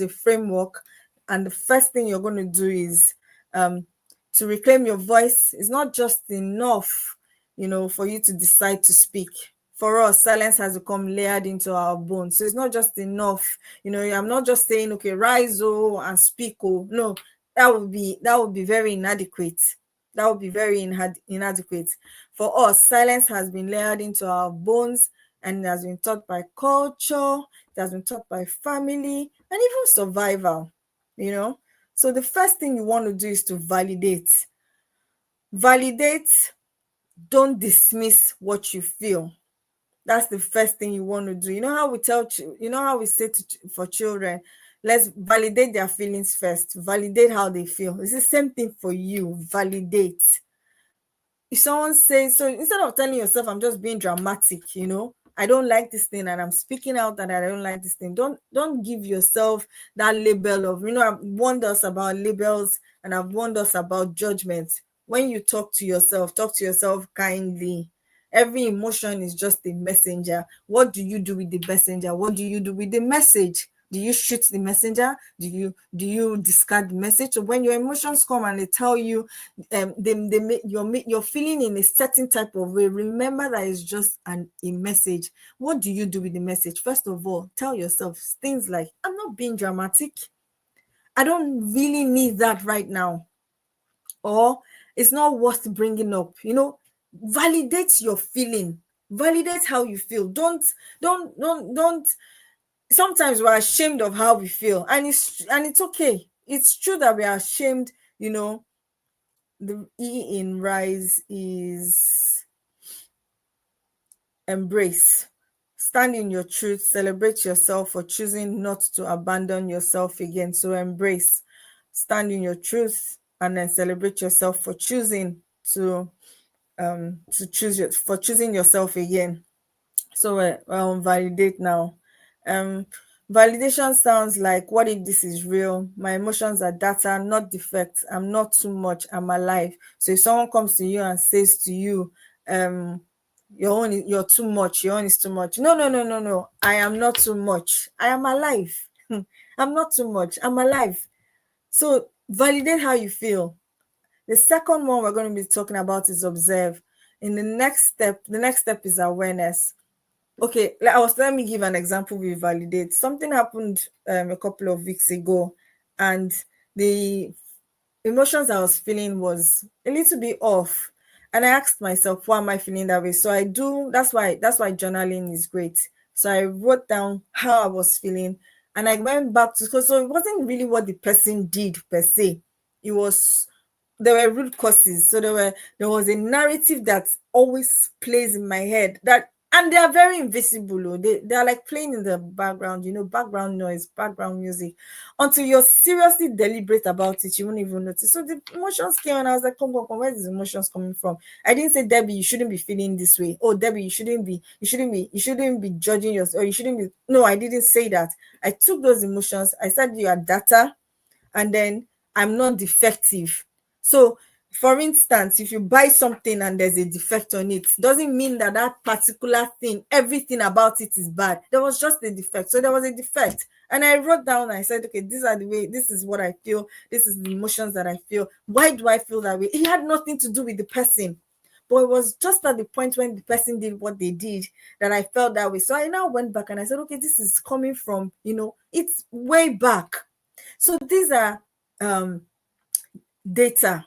framework. And the first thing you're going to do is to reclaim your voice. Is not just enough, for you to decide to speak. For us, silence has become layered into our bones. So it's not just enough. I'm not just saying, okay, rise and speak. No, that would be very inadequate. That would be very inadequate. For us, silence has been layered into our bones, and it has been taught by culture, it has been taught by family, and even survival. So the first thing you want to do is to validate. Validate. Don't dismiss what you feel. That's the first thing you want to do. How we say for children, let's validate their feelings first. Validate how they feel. It's the same thing for you. Validate. If someone says, so instead of telling yourself, I'm just being dramatic, I don't like this thing and I'm speaking out that I don't like this thing. Don't give yourself that label of, I've warned us about labels and I've warned us about judgment. When you talk to yourself kindly. Every emotion is just a messenger. What do you do with the messenger? What do you do with the message? Do you shoot the messenger? Do you discard the message? So when your emotions come and they tell you, you're feeling in a certain type of way, remember that it's just a message. What do you do with the message? First of all, tell yourself things like, I'm not being dramatic. I don't really need that right now. Or it's not worth bringing up. Validate your feeling. Validate how you feel. Don't sometimes we're ashamed of how we feel, and it's okay. It's true that we are ashamed. The E in rise is embrace. Stand in your truth. Celebrate yourself for choosing not to abandon yourself again. So embrace, stand in your truth, and then celebrate yourself for choosing to choosing yourself again. So we're on validate now. Validation sounds like, what if this is real? My emotions are data, not defects. I'm not too much. I'm alive. So if someone comes to you and says to you, you're too much, your own is too much. No, no, no, no, no. I am not too much. I am alive. I'm not too much. I'm alive. So validate how you feel. The second one we're going to be talking about is observe. In the next step is awareness. Okay, let me give an example. We validate. Something happened a couple of weeks ago, and the emotions I was feeling was a little bit off. And I asked myself, why am I feeling that way? So that's why journaling is great. So I wrote down how I was feeling, and I went back to, so it wasn't really what the person did per se. It was, there were root causes. So there was a narrative that always plays in my head that and they are very invisible. Oh. They are like playing in the background, background noise, background music. Until you're seriously deliberate about it, you won't even notice. So the emotions came, and I was like, come, where is these emotions coming from? I didn't say, Debbie, you shouldn't be feeling this way. Oh, Debbie, you shouldn't be judging yourself, or you shouldn't be. No, I didn't say that. I took those emotions. I said, you are data, and then I'm not defective. So, for instance, if you buy something and there's a defect on it, doesn't mean that that particular thing, everything about it is bad. There was just a defect. So there was a defect. And I wrote down, I said, okay, this is what I feel. This is the emotions that I feel. Why do I feel that way? It had nothing to do with the person. But it was just at the point when the person did what they did that I felt that way. So I now went back and I said, okay, this is coming from, it's way back. So these are data.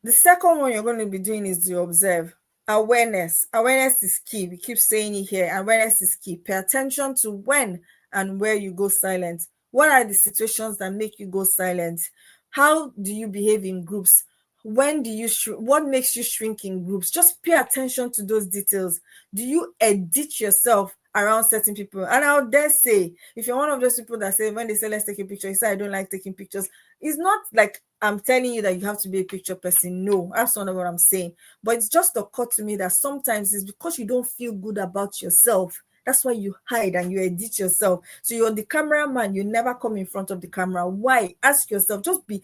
The second one you're going to be doing is to observe. Awareness. Awareness is key. We keep saying it here. Awareness is key. Pay attention to when and where you go silent. What are the situations that make you go silent? How do you behave in groups? When do you what makes you shrink in groups? Just pay attention to those details. Do you edit yourself around certain people? And I would dare say, if you're one of those people that say, when they say let's take a picture, you say I don't like taking pictures, it's not like I'm telling you that you have to be a picture person. No, that's not what I'm saying. But it's just occurred to me that sometimes it's because you don't feel good about yourself. That's why you hide and you edit yourself. So you're the cameraman, you never come in front of the camera. Why? Ask yourself. Just be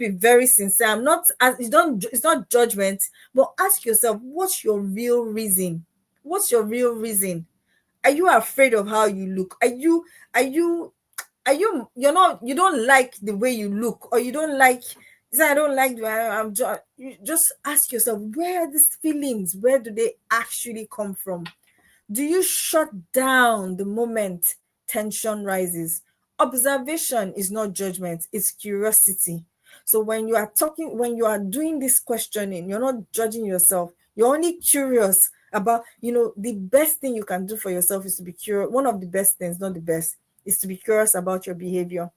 very sincere. It's not judgment, but ask yourself, what's your real reason? What's your real reason? Are you afraid of how you look? Are you don't like the way you look, or you don't like, say I don't like the way I'm just, you just ask yourself, where are these feelings, where do they actually come from? Do you shut down the moment tension rises? Observation is not judgment, it's curiosity. So when you are doing this questioning, you're not judging yourself. You're only curious about, the best thing you can do for yourself is to be curious. One of the best things, not the best, is to be curious about your behavior.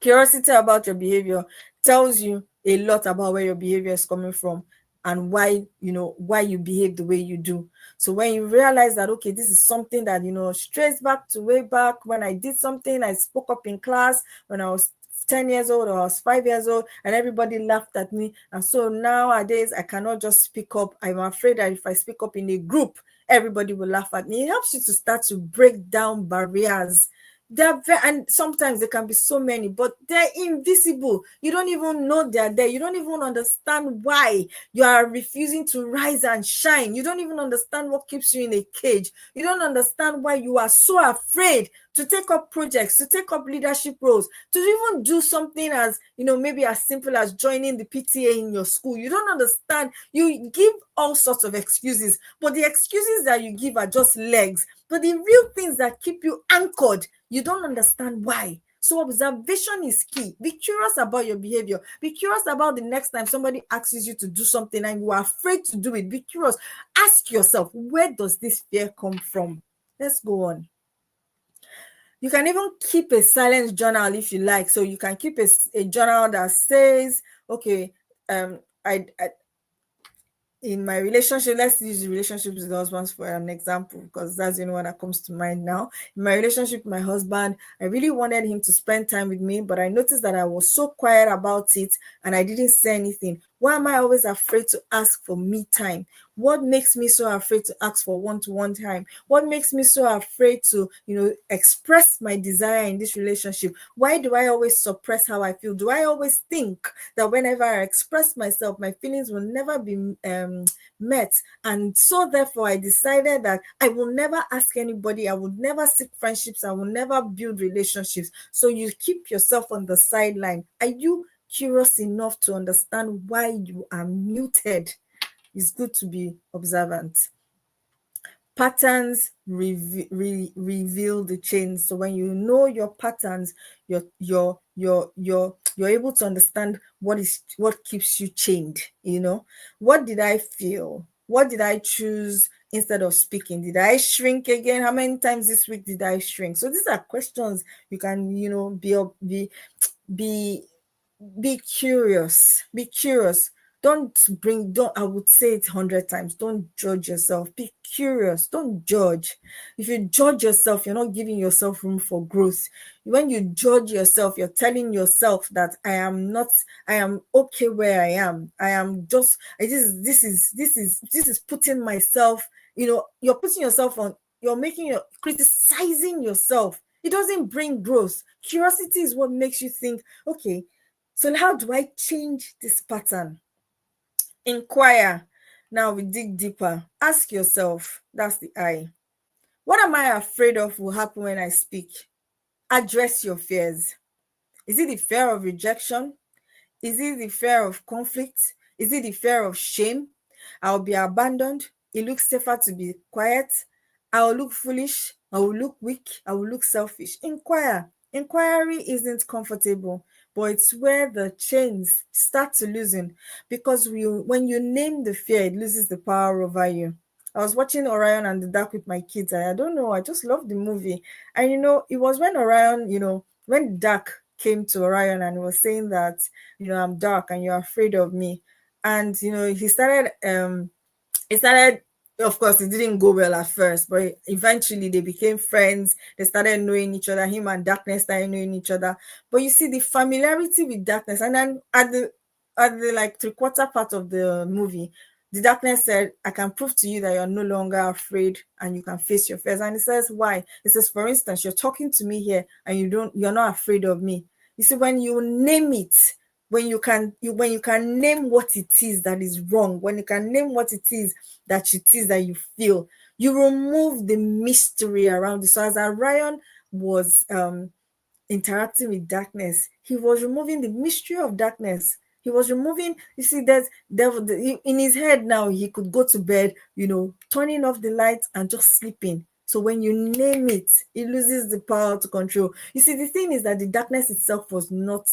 Curiosity about your behavior tells you a lot about where your behavior is coming from and why you behave the way you do. So when you realize that, okay, this is something that strays back to way back when I did something, I spoke up in class when I was 10 years old, or I was 5 years old, and everybody laughed at me, and so nowadays I cannot just speak up. I'm afraid that if I speak up in a group, everybody will laugh at me. It helps you to start to break down barriers. And sometimes there can be so many, but they're invisible. You don't even know they're there. You don't even understand why you are refusing to rise and shine. You don't even understand what keeps you in a cage. You don't understand why you are so afraid to take up projects, to take up leadership roles, to even do something as, maybe as simple as joining the PTA in your school. You don't understand. You give all sorts of excuses, but the excuses that you give are just legs. But the real things that keep you anchored, you don't understand why. So observation is key. Be curious about your behavior. Be curious about the next time somebody asks you to do something and you are afraid to do it. Be curious. Ask yourself, where does this fear come from? Let's go on. You can even keep a silent journal if you like. So you can keep a journal that says, okay, I in my relationship, let's use the relationship with the husbands for an example, because that's the only one that comes to mind now. In my relationship with my husband, I really wanted him to spend time with me, but I noticed that I was so quiet about it and I didn't say anything. Why am I always afraid to ask for me time? What makes me so afraid to ask for one-to-one time? What makes me so afraid to, express my desire in this relationship? Why do I always suppress how I feel? Do I always think that whenever I express myself, my feelings will never be met? And so therefore, I decided that I will never ask anybody. I would never seek friendships. I will never build relationships. So you keep yourself on the sideline. Are you curious enough to understand why you are muted? It's good to be observant. Patterns reveal the change. So when you know your patterns, you're able to understand what keeps you chained. What did I feel? What did I choose instead of speaking? Did I shrink again? How many times this week did I shrink? So these are questions you can be curious. Be curious. Don't I would say it 100 times, don't judge yourself. Be curious, don't judge. If you judge yourself, you're not giving yourself room for growth. When you judge yourself, you're telling yourself that I am okay where I am. I am just this is putting myself, you're putting yourself on, you're making your criticizing yourself. It doesn't bring growth. Curiosity is what makes you think, okay, so how do I change this pattern? Inquire. Now we dig deeper. Ask yourself, that's the I. What am I afraid of will happen when I speak? Address your fears. Is it the fear of rejection? Is it the fear of conflict? Is it the fear of shame? I'll be abandoned. It looks safer to be quiet. I will look foolish. I will look weak. I will look selfish. Inquire. Inquiry isn't comfortable, but it's where the chains start to loosen, because when you name the fear, it loses the power over you. I was watching Orion and the Dark with my kids. I don't know, I just love the movie. And it was when Orion, when Dark came to Orion and was saying that, I'm dark and you're afraid of me. And he started, of course, it didn't go well at first, but eventually they became friends. They started knowing each other. Him and Darkness started knowing each other. But you see the familiarity with Darkness, and then at the like three-quarter part of the movie, the Darkness said, I can prove to you that you're no longer afraid and you can face your fears. And he says, why? He says, for instance, you're talking to me here and you're not afraid of me. You see, when you name it, when you can name what it is that is wrong, when you can name what it is that you feel, you remove the mystery around it. So as Orion was interacting with darkness, he was removing the mystery of darkness. He was removing, you see, there's devil in his head now. He could go to bed, turning off the lights and just sleeping. So when you name it, it loses the power to control. You see, the thing is that the darkness itself was not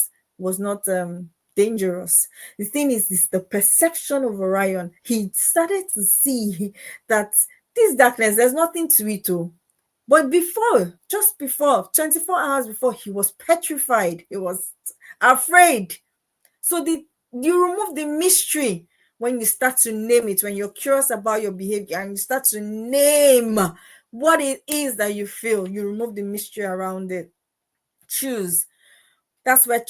dangerous. The thing is the perception of Orion. He started to see that this darkness, there's nothing to it. But just before, 24 hours before, he was petrified. He was afraid. So you remove the mystery when you start to name it, when you're curious about your behavior and you start to name what it is that you feel. You remove the mystery around it. Choose. That's where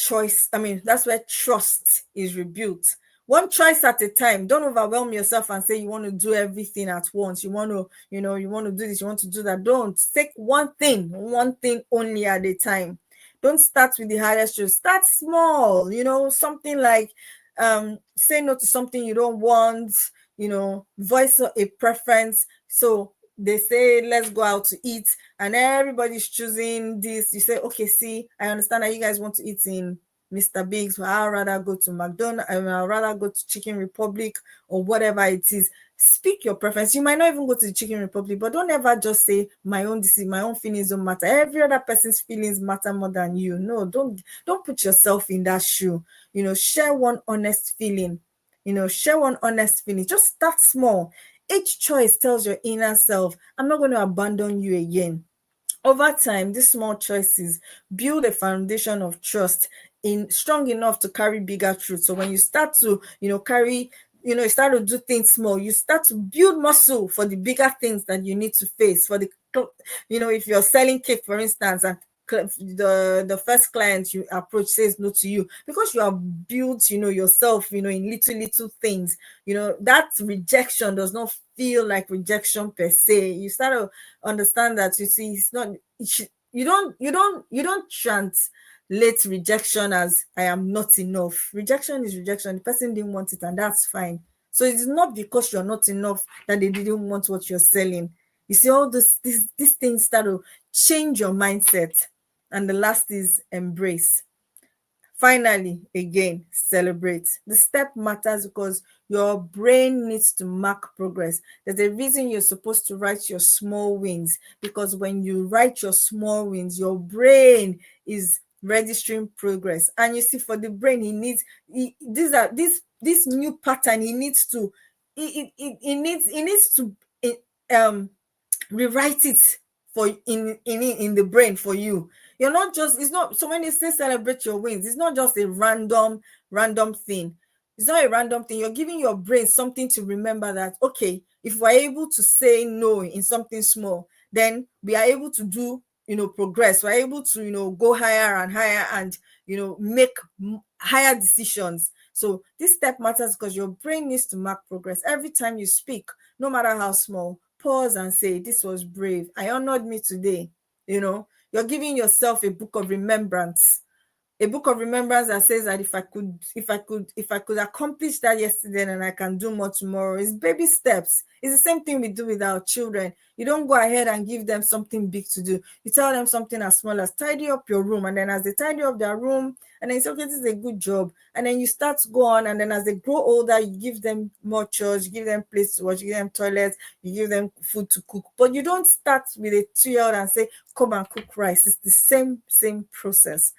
trust is rebuilt. One choice at a time. Don't overwhelm yourself and say you want to do everything at once. You want to, you want to do this, you want to do that. Don't. Take one thing only at a time. Don't start with the hardest truth. Start small, something like say no to something you don't want, voice a preference. So they say, let's go out to eat, and everybody's choosing this. You say, okay, see, I understand that you guys want to eat in Mr. Biggs, but I'd rather go to McDonald's, I'd rather go to Chicken Republic or whatever it is. Speak your preference. You might not even go to the Chicken Republic, but don't ever just say my own feelings don't matter. Every other person's feelings matter more than you. No, don't put yourself in that shoe. Share one honest feeling. Just start small. Each choice tells your inner self, I'm not going to abandon you again. Over time, these small choices build a foundation of trust strong enough to carry bigger truth. So when you start to, you start to do things small, you start to build muscle for the bigger things that you need to face. If you're selling cake, for instance, and the first client you approach says no to you, because you have built yourself in little things, that rejection does not feel like rejection per se. You start to understand that, you see, it's not, you don't translate rejection as I am not enough. Rejection is rejection. The person didn't want it, and that's fine. So it's not because you're not enough that they didn't want what you're selling. You see, all these things start to change your mindset. And the last is embrace. Finally, again, celebrate. The step matters because your brain needs to mark progress. There's a reason you're supposed to write your small wins, because when you write your small wins, your brain is registering progress. And you see, for the brain, this new pattern, he needs to rewrite it for in the brain for you. You're not just, it's not, so when they say celebrate your wins, it's not just a random thing. It's not a random thing. You're giving your brain something to remember that, okay, if we're able to say no in something small, then we are able to do, progress. We're able to, go higher and higher and, make higher decisions. So this step matters because your brain needs to mark progress. Every time you speak, no matter how small, pause and say, this was brave. I honored me today. You're giving yourself a book of remembrance, that says that if I could accomplish that yesterday, then I can do more tomorrow. It's baby steps. It's the same thing we do with our children. You don't go ahead and give them something big to do. You tell them something as small as tidy up your room, and then as they tidy up their room, and then you say, okay, this is a good job, and then you start to go on, and then as they grow older, you give them more chores, you give them place to wash, you give them toilets, you give them food to cook. But you don't start with a 2-year-old and say, come and cook rice. It's the same process.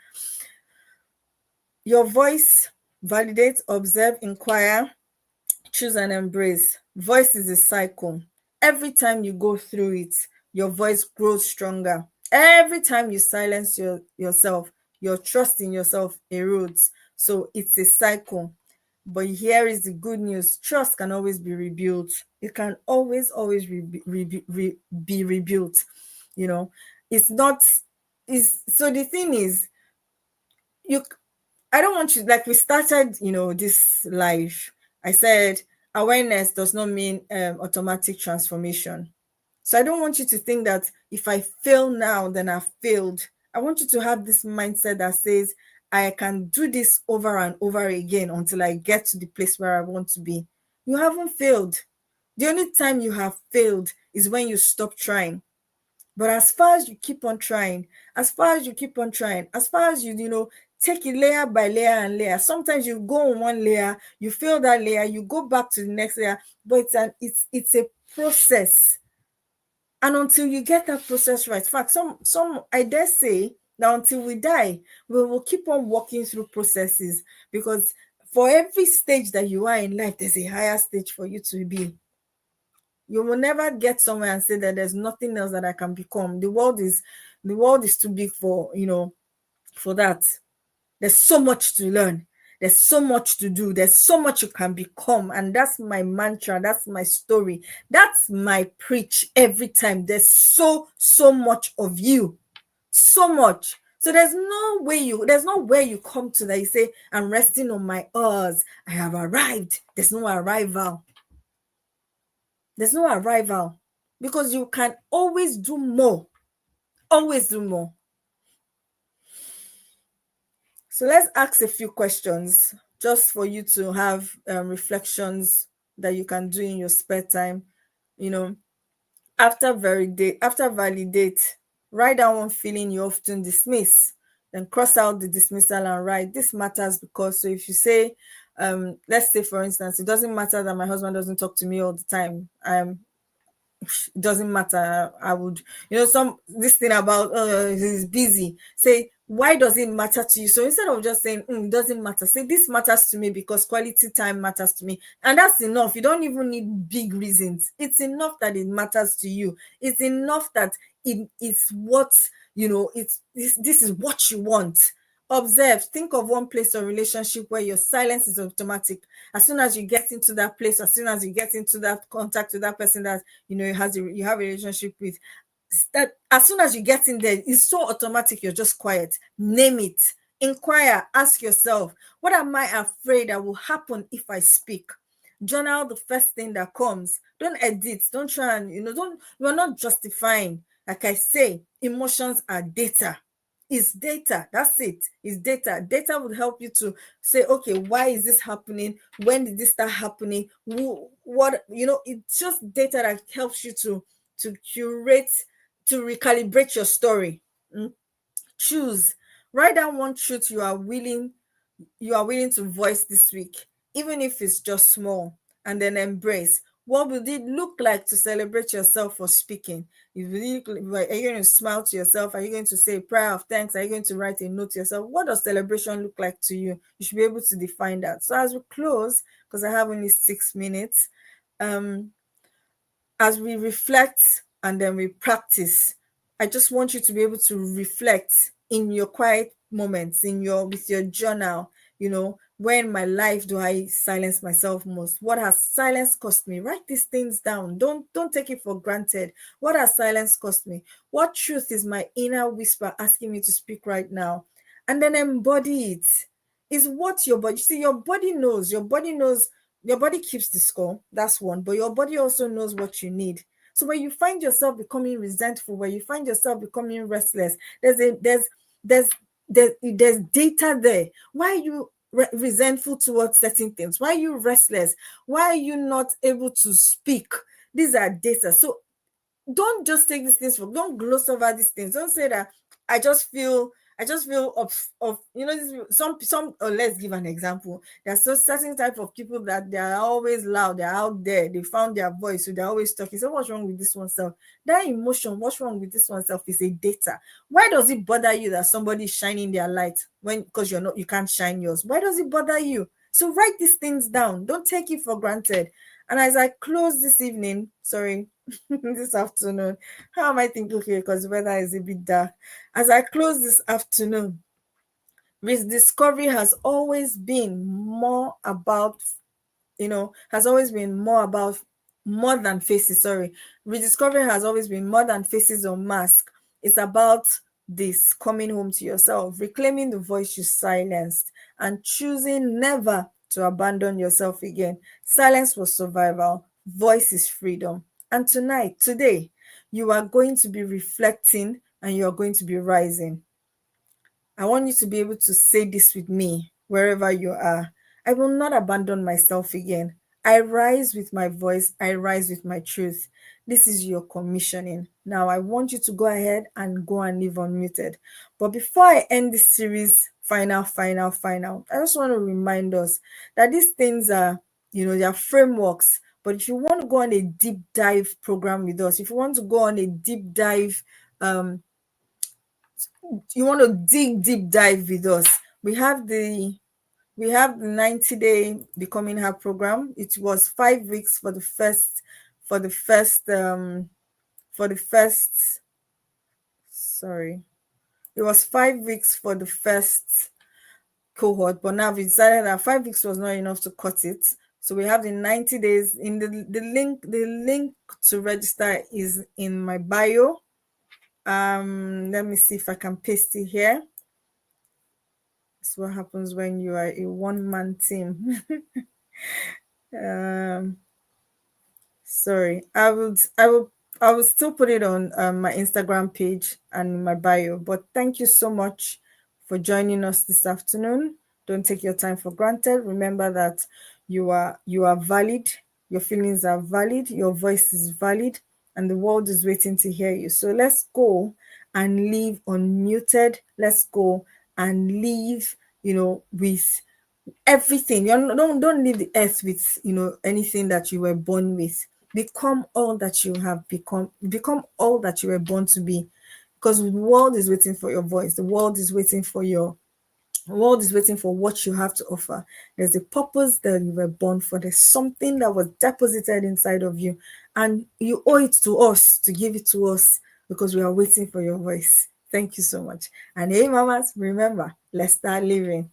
Your voice: validate, observe, inquire, choose, and embrace. Voice is a cycle. Every time you go through it, your voice grows stronger. Every time you silence yourself, your trust in yourself erodes. So it's a cycle. But here is the good news: trust can always be rebuilt. It can always be rebuilt. It's not. Is so the thing is, you I don't want you, like we started, this live. I said awareness does not mean automatic transformation. So I don't want you to think that if I fail now, then I've failed. I want you to have this mindset that says, I can do this over and over again until I get to the place where I want to be. You haven't failed. The only time you have failed is when you stop trying. But as far as you keep on trying, as far as you keep on trying, as far as you take it layer by layer and layer. Sometimes you go on one layer, you fail that layer, you go back to the next layer, but it's a process. And until you get that process right, in fact, some I dare say that until we die, we will keep on walking through processes, because for every stage that you are in life, there's a higher stage for you to be. You will never get somewhere and say that there's nothing else that I can become. The world is too big for that. There's so much to learn. There's so much to do. There's so much you can become. And that's my mantra. That's my story. That's my preach every time. There's so much of you. So much. So there's not where you come to that you say, I'm resting on my oars. I have arrived. There's no arrival. There's no arrival, because you can always do more. Always do more. So let's ask a few questions just for you to have reflections that you can do in your spare time. After validate, write down one feeling you often dismiss. Then cross out the dismissal and write, this matters because. So if you say, let's say for instance, it doesn't matter that my husband doesn't talk to me all the time. It doesn't matter. I would, this thing about he's busy. Say, why does it matter to you? So instead of just saying it doesn't matter, say this matters to me because quality time matters to me, and that's enough. You don't even need big reasons. It's enough that it matters to you. It's enough that it's what this is what you want. Observe, think of one place or relationship where your silence is automatic. As soon as you get into that place, as soon as you get into that contact with that person that you have a relationship with, that as soon as you get in there, it's so automatic, you're just quiet. Name it. Inquire, ask yourself, what am I afraid that will happen if I speak? Journal the first thing that comes. Don't edit. Don't try and you're not justifying. Like I say, emotions are data. It's data. That's it. It's data. Data would help you to say, okay, why is this happening? When did this start happening? What it's just data that helps you to curate, to recalibrate your story. Choose. Write down one truth you are willing to voice this week, even if it's just small, and then embrace. What would it look like to celebrate yourself for speaking? Are you going to smile to yourself? Are you going to say a prayer of thanks? Are you going to write a note to yourself? What does celebration look like to you? You should be able to define that. So as we close, because I have only 6 minutes, as we reflect and then we practice, I just want you to be able to reflect in your quiet moments, with your journal, Where in my life do I silence myself most? What has silence cost me? Write these things down. Don't take it for granted. What has silence cost me? What truth is my inner whisper asking me to speak right now? And then embody it. Is what your body, see, your body knows. Your body knows. Your body keeps the score. That's one. But your body also knows what you need. So when you find yourself becoming resentful, when you find yourself becoming restless, there's there's data there. Why are you resentful towards certain things? Why are you restless? Why are you not able to speak? These are data. So don't just take these things for, don't gloss over these things. Don't say that I just feel of some, or let's give an example. There's so certain type of people that they are always loud, they're out there, they found their voice, so they're always talking. So what's wrong with this oneself? That emotion, what's wrong with this oneself, is a data. Why does it bother you that somebody is shining their light when, because you can't shine yours? Why does it bother you? So write these things down. Don't take it for granted. And as I close this evening, sorry, this afternoon, how am I thinking here? Because the weather is a bit dark. As I close this afternoon, rediscovery has always been more about, has always been more about, more than faces. Sorry. Rediscovery has always been more than faces or mask. It's about this coming home to yourself, reclaiming the voice you silenced, and choosing never to abandon yourself again. Silence was survival, voice is freedom. And today, you are going to be reflecting and you are going to be rising. I want you to be able to say this with me wherever you are. I will not abandon myself again. I rise with my voice. I rise with my truth. This is your commissioning. Now, I want you to go ahead and go and live unmuted. But before I end this series, final, I just want to remind us that these things are, they are frameworks. But if you want to go on a deep dive program with us, if you want to go on a deep dive, you want to deep dive with us, we have the 90-day becoming her program. It was 5 weeks for the first sorry, it was 5 weeks for the first cohort, but now we decided that 5 weeks was not enough to cut it. So we have the 90 days. In the link to register is in my bio. Let me see if I can paste it here. That's what happens when you are a one-man team. Sorry, I will still put it on my Instagram page and my bio. But thank you so much for joining us this afternoon. Don't take your time for granted. Remember that you are valid. Your feelings are valid. Your voice is valid, and the world is waiting to hear you. So let's go and live unmuted. Let's go and live, with everything. Don't leave the earth with anything that you were born with. Become all that you have become all that you were born to be, because the world is waiting for your voice. The world is waiting for what you have to offer. There's a purpose that you were born for. There's something that was deposited inside of you, and you owe it to us to give it to us, because we are waiting for your voice. Thank you so much. And hey, mamas, remember, let's start living.